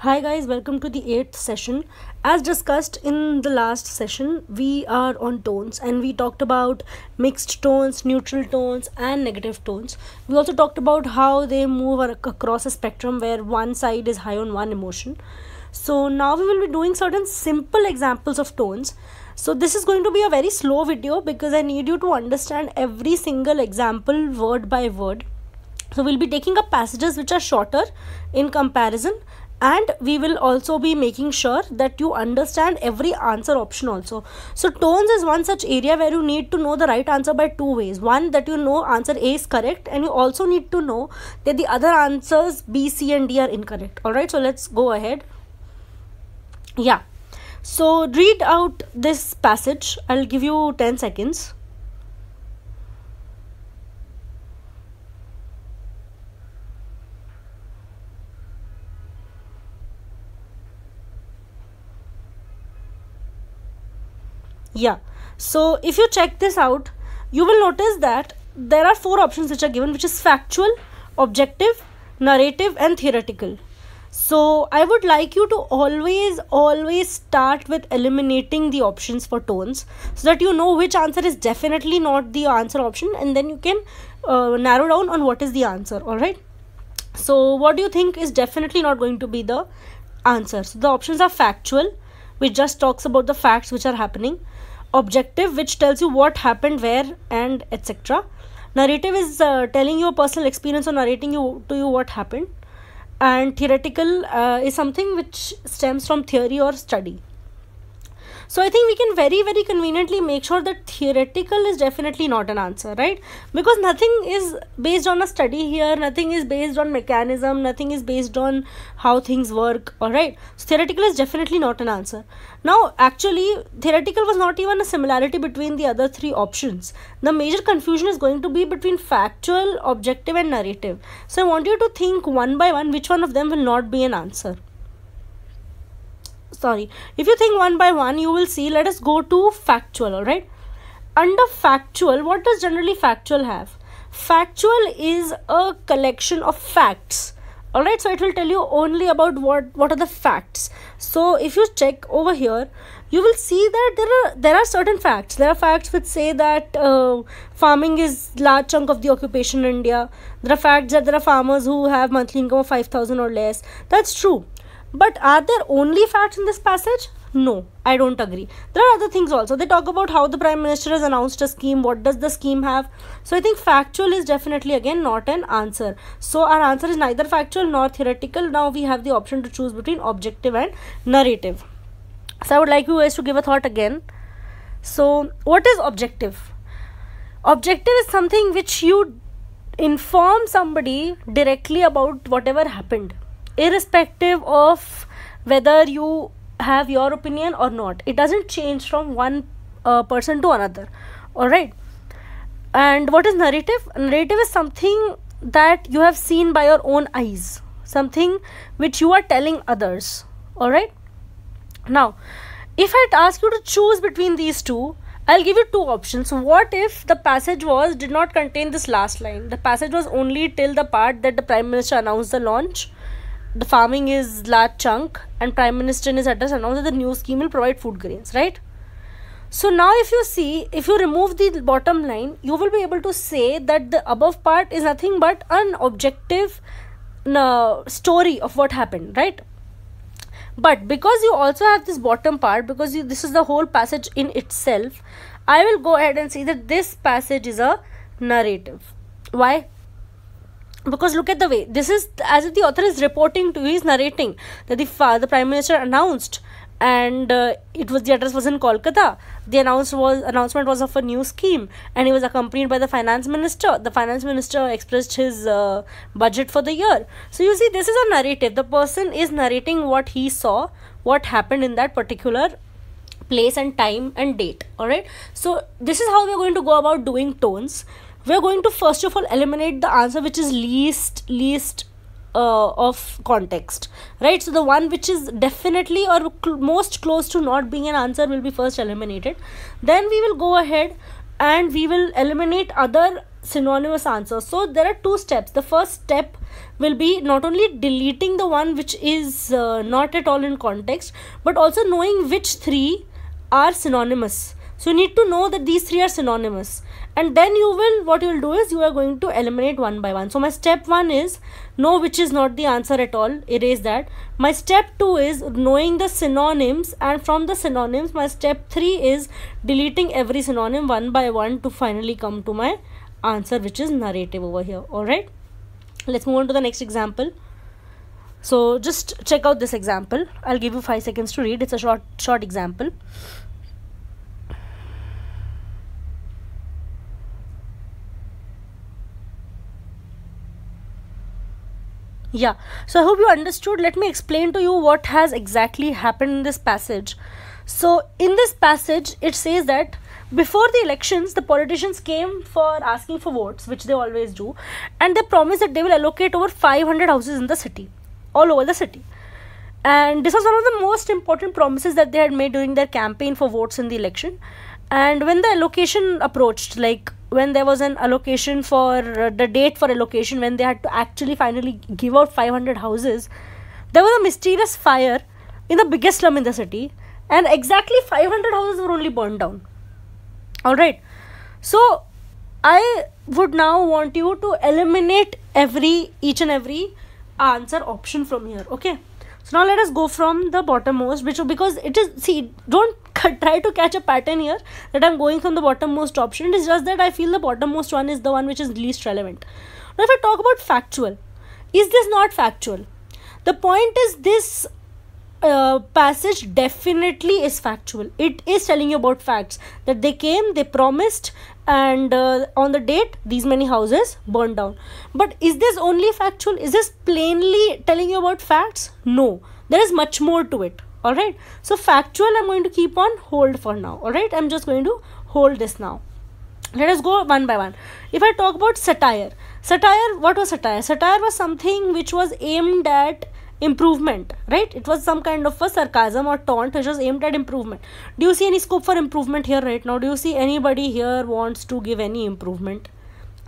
Hi guys, welcome to the 8th session. As discussed in the last session, we are on tones and we talked about mixed tones, neutral tones and negative tones. We also talked about how they move across a spectrum where one side is high on one emotion. So now we will be doing certain simple examples of tones. So this is going to be a very slow video because I need you to understand every single example word by word. So we'll be taking up passages which are shorter in comparison, and we will also be making sure that you understand every answer option also. So tones is one such area where you need to know the right answer by two ways. One, that you know answer A is correct, and you also need to know that the other answers B, C and D are incorrect. Alright, so let's go ahead. Yeah, so read out this passage. I'll give you 10 seconds. Yeah, so if you check this out, you will notice that there are four options which are given, which is factual, objective, narrative and theoretical. So I would like you to always start with eliminating the options for tones so that you know which answer is definitely not the answer option, and then you can narrow down on what is the answer. Alright, so what do you think is definitely not going to be the answer? So the options are factual, which just talks about the facts which are happening. Objective, which tells you what happened, where and etc. Narrative is telling you a personal experience or narrating to you what happened. And theoretical is something which stems from theory or study. So I think we can very conveniently make sure that theoretical is definitely not an answer, right? Because nothing is based on a study here, nothing is based on mechanism, nothing is based on how things work, alright? So theoretical is definitely not an answer. Now actually theoretical was not even a similarity between the other three options. The major confusion is going to be between factual, objective and narrative. So I want you to think one by one which one of them will not be an answer. If you think one by one, you will see. Let us go to factual. All right, under factual, what does generally factual have? Factual is a collection of facts. All right, so it will tell you only about what are the facts. So if you check over here, you will see that there are certain facts. There are facts which say that farming is large chunk of the occupation in India. There are facts that there are farmers who have monthly income of 5,000 or less. That's true. But are there only facts in this passage? No, I don't agree. There are other things also. They talk about how the Prime Minister has announced a scheme. What does the scheme have? So I think factual is definitely again not an answer. So our answer is neither factual nor theoretical. Now we have the option to choose between objective and narrative. So I would like you guys to give a thought again. So what is objective? Objective is something which you inform somebody directly about whatever happened, irrespective of whether you have your opinion or not. It doesn't change from one person to another. Alright. And what is narrative? Narrative is something that you have seen by your own eyes, something which you are telling others. Alright. Now, if I ask you to choose between these two, I'll give you two options. What if the passage did not contain this last line? The passage was only till the part that the Prime Minister announced the launch. The farming is large chunk, and Prime Minister in his address announced that the new scheme will provide food grains, right? So now if you remove the bottom line, you will be able to say that the above part is nothing but an objective story of what happened, right? But because you also have this bottom part, because this is the whole passage in itself, I will go ahead and say that this passage is a narrative. Why? Because look at the way this is, as if the author is reporting to you, he's narrating that the Prime Minister announced, and the address was in Kolkata. The announcement was of a new scheme, and he was accompanied by the Finance Minister. The Finance Minister expressed his budget for the year. So you see, this is a narrative. The person is narrating what he saw, what happened in that particular place and time and date. Alright, so this is how we are going to go about doing tones. We are going to first of all eliminate the answer which is least of context, right? So the one which is definitely or most close to not being an answer will be first eliminated. Then we will go ahead and we will eliminate other synonymous answers. So there are two steps. The first step will be not only deleting the one which is not at all in context, but also knowing which three are synonymous. So you need to know that these three are synonymous, and then what you will do is you are going to eliminate one by one. So my step 1 is know which is not the answer at all, erase that. My step 2 is knowing the synonyms, and from the synonyms my step 3 is deleting every synonym one by one to finally come to my answer, which is narrative over here. Alright, let's move on to the next example. So just check out this example. I'll give you 5 seconds to read. It's a short example. Yeah, so I hope you understood. Let me explain to you what has exactly happened in this passage. So in this passage it says that before the elections the politicians came for asking for votes, which they always do, and they promised that they will allocate over 500 houses in the city, all over the city. And this was one of the most important promises that they had made during their campaign for votes in the election. And when the allocation approached, like when there was an allocation for the date for allocation, when they had to actually finally give out 500 houses, there was a mysterious fire in the biggest slum in the city, and exactly 500 houses were only burned down. Alright, so I would now want you to eliminate each and every answer option from here. Okay, so now let us go from the bottommost, because it is, see, don't try to catch a pattern here that I'm going from the bottommost option. It is just that I feel the bottommost one is the one which is least relevant. Now if I talk about factual, is this not factual? The point is, this passage definitely is factual. It is telling you about facts, that they came, they promised, and on the date these many houses burned down. But is this only factual? Is this plainly telling you about facts? No, there is much more to it. Alright, so factual I'm going to keep on hold for now. Alright, I'm just going to hold this now. Let us go one by one. If I talk about satire, what was satire? Satire was something which was aimed at improvement, right? It was some kind of a sarcasm or taunt which was aimed at improvement. Do you see any scope for improvement here right now? Do you see anybody here wants to give any improvement?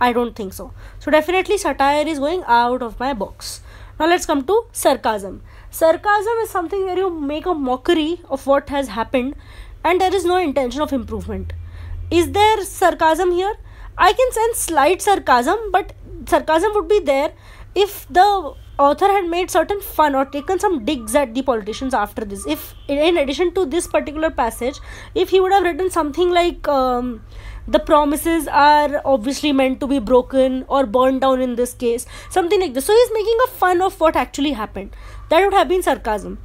I don't think so. So definitely satire is going out of my box. Now let's come to sarcasm. Sarcasm is something where you make a mockery of what has happened and there is no intention of improvement. Is there sarcasm here? I can sense slight sarcasm, but sarcasm would be there if the author had made certain fun or taken some digs at the politicians after this. If in addition to this particular passage, if he would have written something like the promises are obviously meant to be broken or burned down in this case, something like this. So he's making a fun of what actually happened. That would have been sarcasm.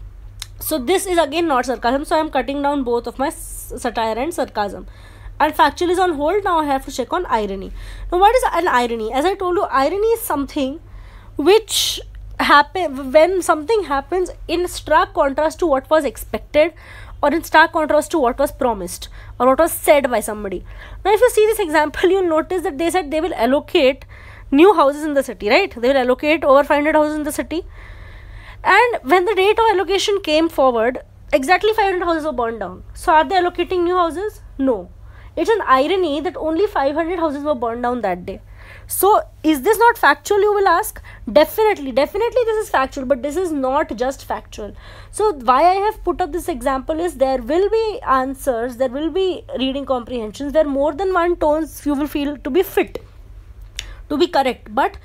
So this is again not sarcasm. So I am cutting down both of my satire and sarcasm. And factual is on hold. Now I have to check on irony. Now what is an irony? As I told you, irony is something which happen when something happens in stark contrast to what was expected, or in stark contrast to what was promised or what was said by somebody. Now if you see this example, you'll notice that they said they will allocate new houses in the city, right? They will allocate over 500 houses in the city, and when the date of allocation came forward, exactly 500 houses were burned down. So are they allocating new houses? No. It's an irony that only 500 houses were burned down that day. So is this not factual, you will ask? Definitely this is factual, but this is not just factual. So why I have put up this example is there will be answers, there will be reading comprehensions where more than one tones you will feel to be fit, to be correct, but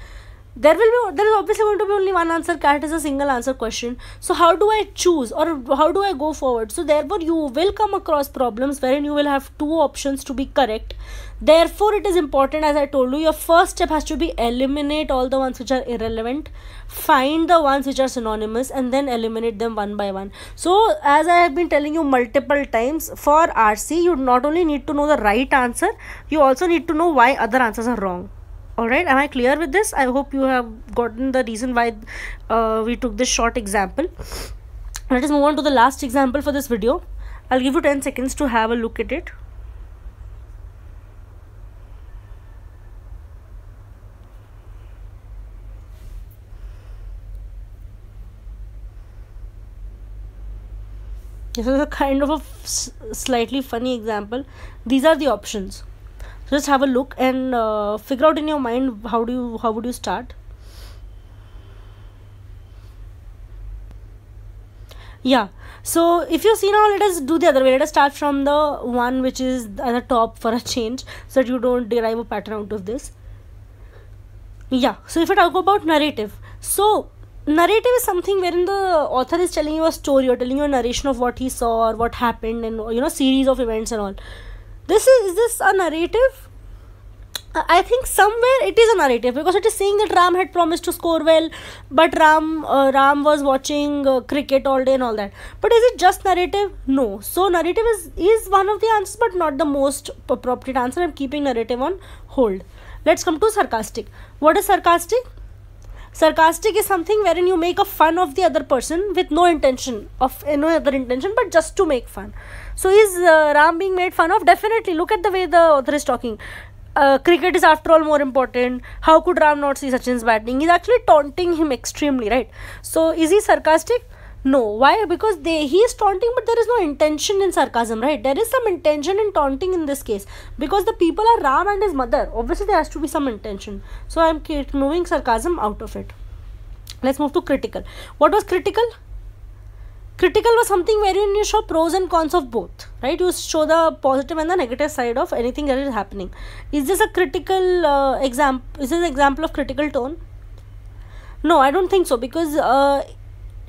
there is obviously going to be only one answer. CAT is a single answer question. So how do I choose, or how do I go forward? So therefore you will come across problems wherein you will have two options to be correct. Therefore it is important, as I told you, your first step has to be eliminate all the ones which are irrelevant, find the ones which are synonymous, and then eliminate them one by one. So as I have been telling you multiple times, for RC you not only need to know the right answer, you also need to know why other answers are wrong. Alright, am I clear with this? I hope you have gotten the reason why we took this short example. Let us move on to the last example for this video. I'll give you 10 seconds to have a look at it. This is a kind of a slightly funny example. These are the options. So just have a look and figure out in your mind how would you start. Yeah, so if you see, now let us do the other way. Let us start from the one which is at the top for a change, so that you don't derive a pattern out of this. Yeah, so if I talk about narrative, so narrative is something wherein the author is telling you a story or telling you a narration of what he saw or what happened, and series of events and all. Is this a narrative? I think somewhere it is a narrative, because it is saying that Ram had promised to score well, but Ram was watching cricket all day and all that. But is it just narrative? No. So narrative is one of the answers, but not the most appropriate answer. I'm keeping narrative on hold. Let's come to sarcastic. What is sarcastic? Sarcastic is something wherein you make a fun of the other person with no intention of no other intention, but just to make fun. So is Ram being made fun of? Definitely. Look at the way the author is talking. Cricket is after all more important. How could Ram not see Sachin's batting? He's actually taunting him extremely, right? So is he sarcastic? No. Why? Because he is taunting, but there is no intention in sarcasm, right? There is some intention in taunting in this case, because the people are Ram and his mother. Obviously there has to be some intention. So I'm moving sarcasm out of it. Let's move to critical. What was critical? Critical was something wherein you show pros and cons of both, right? You show the positive and the negative side of anything that is happening. Is this a critical example? Is this an example of critical tone? No, I don't think so, because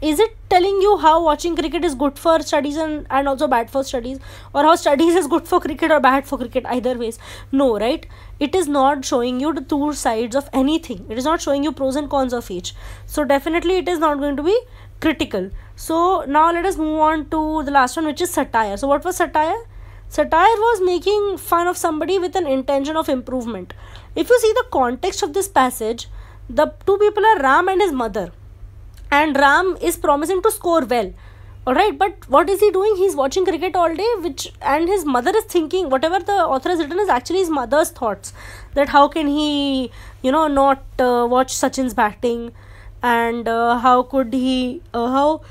is it telling you how watching cricket is good for studies and also bad for studies, or how studies is good for cricket or bad for cricket? Either ways, no, right? It is not showing you the two sides of anything. It is not showing you pros and cons of each. So definitely it is not going to be critical. So now let us move on to the last one, which is satire. So what was satire? Satire was making fun of somebody with an intention of improvement. If you see the context of this passage, the two people are Ram and his mother, and Ram is promising to score well. Alright, but what is he doing? He's watching cricket all day, and his mother is thinking, whatever the author has written is actually his mother's thoughts, that how can he not watch Sachin's batting, and how could he how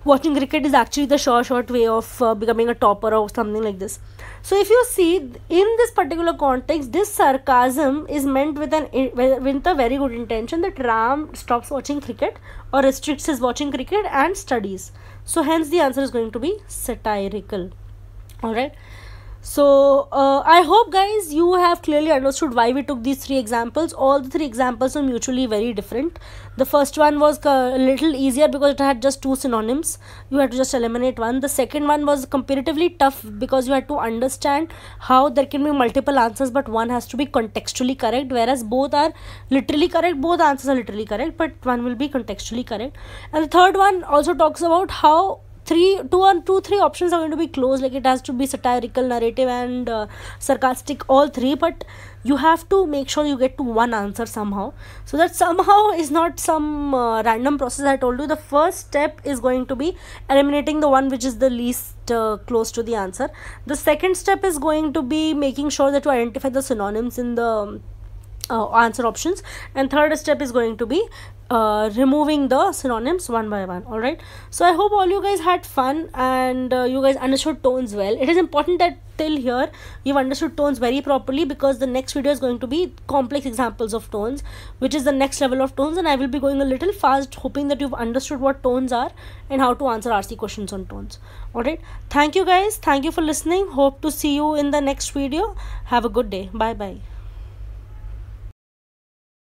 watching cricket is actually the short way of becoming a topper or something like this. So if you see, in this particular context, this sarcasm is meant with a very good intention, that Ram stops watching cricket or restricts his watching cricket and studies. So hence the answer is going to be satirical. Alright. So I hope guys you have clearly understood why we took these three examples. All the three examples are mutually very different. The first one was a little easier because it had just two synonyms. You had to just eliminate one. The second one was comparatively tough because you had to understand how there can be multiple answers, but one has to be contextually correct, whereas both are literally correct. Both answers are literally correct, but one will be contextually correct. And the third one also talks about how three options are going to be closed, like it has to be satirical, narrative and sarcastic, all three, but you have to make sure you get to one answer somehow. So that somehow is not some random process. I told you the first step is going to be eliminating the one which is the least close to the answer. The second step is going to be making sure that you identify the synonyms in the answer options, and third step is going to be removing the synonyms one by one. Alright, so I hope all you guys had fun and you guys understood tones well. It is important that till here you've understood tones very properly, because the next video is going to be complex examples of tones, which is the next level of tones, and I will be going a little fast, hoping that you've understood what tones are and how to answer RC questions on tones. Alright, thank you guys, thank you for listening. Hope to see you in the next video. Have a good day. Bye bye.